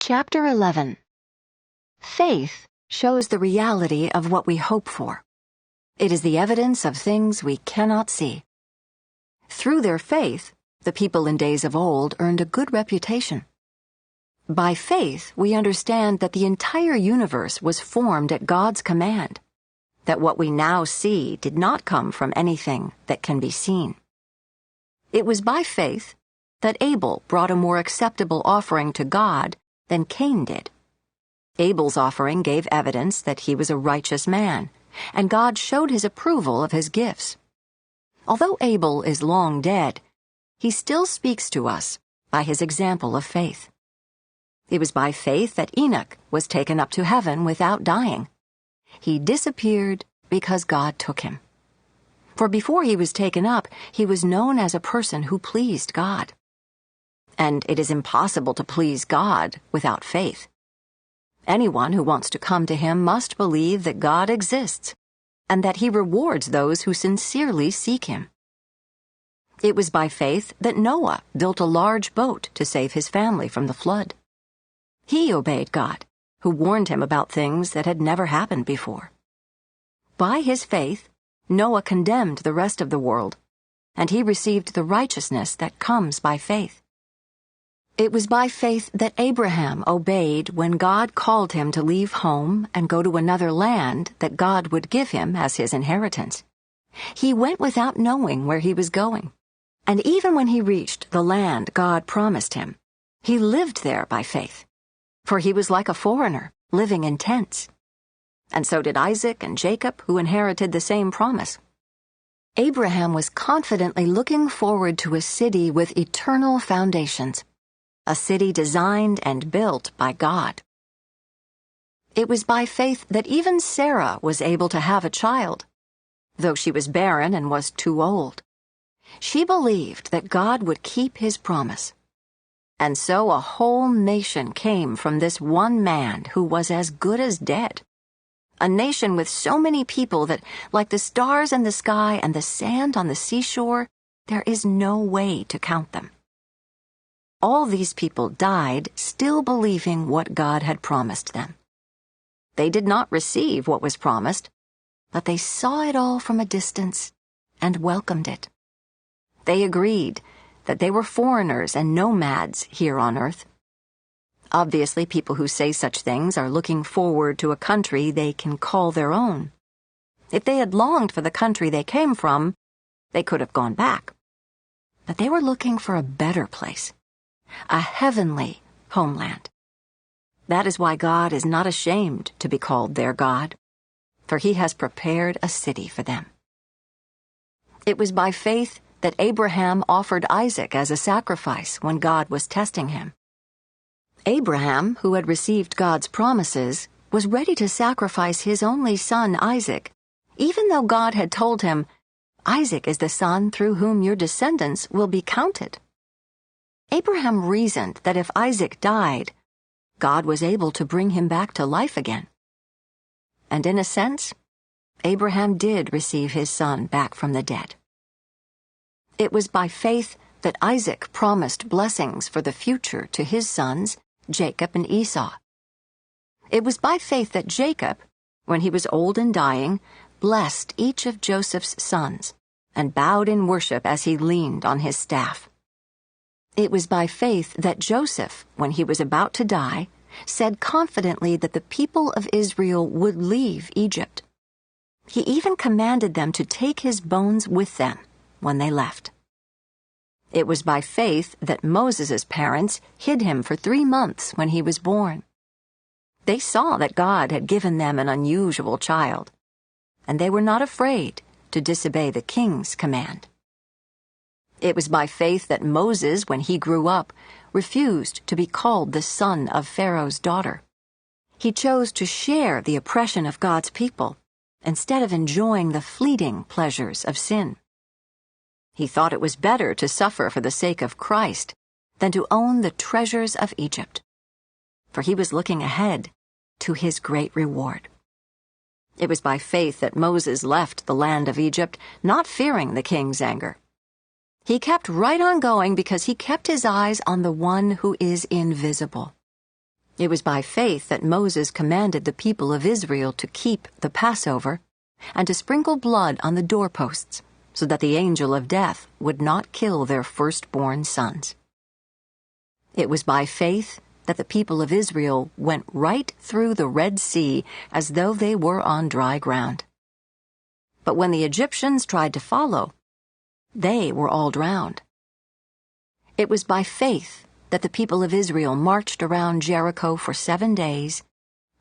Chapter 11. Faith shows the reality of what we hope for. It is the evidence of things we cannot see. Through their faith, the people in days of old earned a good reputation. By faith, we understand that the entire universe was formed at God's command, that what we now see did not come from anything that can be seen. It was by faith that Abel brought a more acceptable offering to God than Cain did. Abel's offering gave evidence that he was a righteous man, and God showed his approval of his gifts. Although Abel is long dead, he still speaks to us by his example of faith. It was by faith that Enoch was taken up to heaven without dying. He disappeared because God took him. For before he was taken up, he was known as a person who pleased God. And it is impossible to please God without faith. Anyone who wants to come to him must believe that God exists, and that he rewards those who sincerely seek him. It was by faith that Noah built a large boat to save his family from the flood. He obeyed God, who warned him about things that had never happened before. By his faith, Noah condemned the rest of the world, and he received the righteousness that comes by faith. It was by faith that Abraham obeyed when God called him to leave home and go to another land that God would give him as his inheritance. He went without knowing where he was going, and even when he reached the land God promised him, he lived there by faith, for he was like a foreigner living in tents. And so did Isaac and Jacob, who inherited the same promise. Abraham was confidently looking forward to a city with eternal foundations, a city designed and built by God. It was by faith that even Sarah was able to have a child, though she was barren and was too old. She believed that God would keep his promise. And so a whole nation came from this one man who was as good as dead. A nation with so many people that, like the stars in the sky and the sand on the seashore, there is no way to count them. All these people died still believing what God had promised them. They did not receive what was promised, but they saw it all from a distance and welcomed it. They agreed that they were foreigners and nomads here on earth. Obviously, people who say such things are looking forward to a country they can call their own. If they had longed for the country they came from, they could have gone back. But they were looking for a better place, a heavenly homeland. That is why God is not ashamed to be called their God, for he has prepared a city for them. It was by faith that Abraham offered Isaac as a sacrifice when God was testing him. Abraham, who had received God's promises, was ready to sacrifice his only son Isaac, even though God had told him, "Isaac is the son through whom your descendants will be counted." Abraham reasoned that if Isaac died, God was able to bring him back to life again. And in a sense, Abraham did receive his son back from the dead. It was by faith that Isaac promised blessings for the future to his sons, Jacob and Esau. It was by faith that Jacob, when he was old and dying, blessed each of Joseph's sons and bowed in worship as he leaned on his staff. It was by faith that Joseph, when he was about to die, said confidently that the people of Israel would leave Egypt. He even commanded them to take his bones with them when they left. It was by faith that Moses' parents hid him for 3 months when he was born. They saw that God had given them an unusual child, and they were not afraid to disobey the king's command. It was by faith that Moses, when he grew up, refused to be called the son of Pharaoh's daughter. He chose to share the oppression of God's people instead of enjoying the fleeting pleasures of sin. He thought it was better to suffer for the sake of Christ than to own the treasures of Egypt, for he was looking ahead to his great reward. It was by faith that Moses left the land of Egypt, not fearing the king's anger. He kept right on going because he kept his eyes on the one who is invisible. It was by faith that Moses commanded the people of Israel to keep the Passover and to sprinkle blood on the doorposts, so that the angel of death would not kill their firstborn sons. It was by faith that the people of Israel went right through the Red Sea as though they were on dry ground. But when the Egyptians tried to follow, they were all drowned. It was by faith that the people of Israel marched around Jericho for 7 days,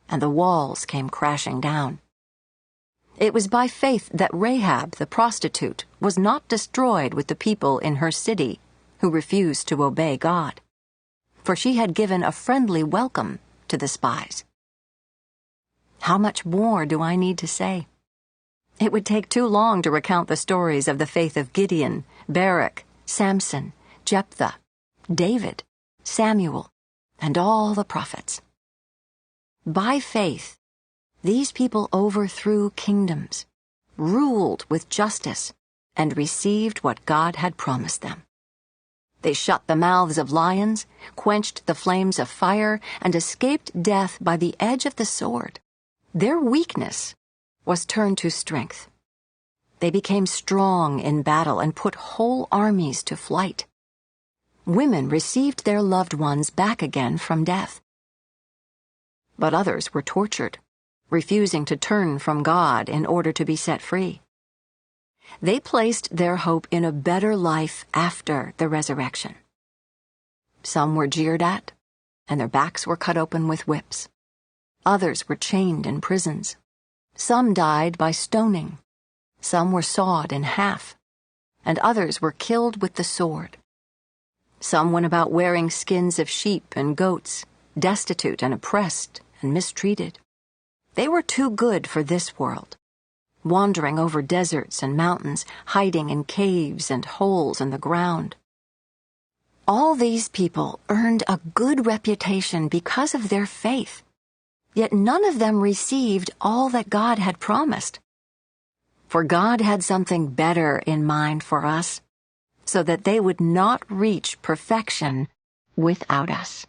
and the walls came crashing down. It was by faith that Rahab the prostitute was not destroyed with the people in her city who refused to obey God, for she had given a friendly welcome to the spies. How much more do I need to say? It would take too long to recount the stories of the faith of Gideon, Barak, Samson, Jephthah, David, Samuel, and all the prophets. By faith, these people overthrew kingdoms, ruled with justice, and received what God had promised them. They shut the mouths of lions, quenched the flames of fire, and escaped death by the edge of the sword. Their weakness was turned to strength. They became strong in battle and put whole armies to flight. Women received their loved ones back again from death. But others were tortured, refusing to turn from God in order to be set free. They placed their hope in a better life after the resurrection. Some were jeered at, and their backs were cut open with whips. Others were chained in prisons. Some died by stoning. Some were sawed in half, and others were killed with the sword. Some went about wearing skins of sheep and goats, destitute and oppressed and mistreated. They were too good for this world, wandering over deserts and mountains, hiding in caves and holes in the ground. All these people earned a good reputation because of their faith, yet none of them received all that God had promised. For God had something better in mind for us, so that they would not reach perfection without us.